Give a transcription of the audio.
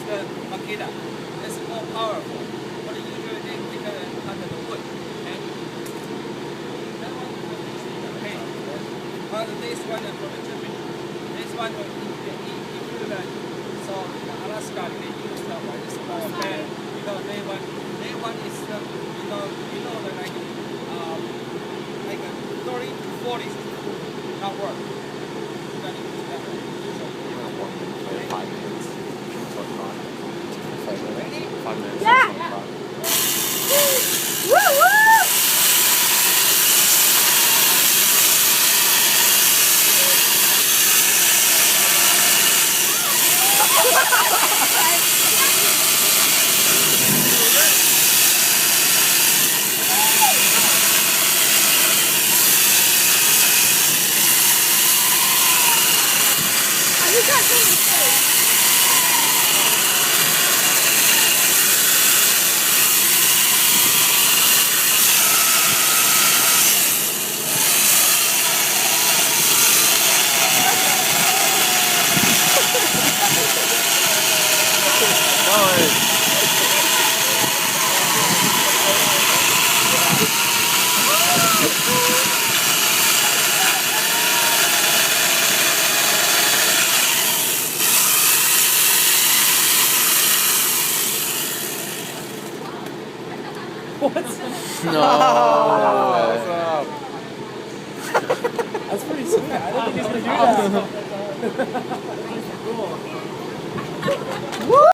the Makita. It's more powerful. But usually they pick under the wood. And that one will be okay. But this one is for the trimming. This one will if you so in Alaska they use the one is for bear because they want is the like like a 30 to 40 not work. You gotta use that one. So, 5 minutes. 45. ready? 5 minutes. Yeah. 45. Woo woo! You got something. What? No. What's up? That's pretty sweet. I don't think he's gonna do that. Woo!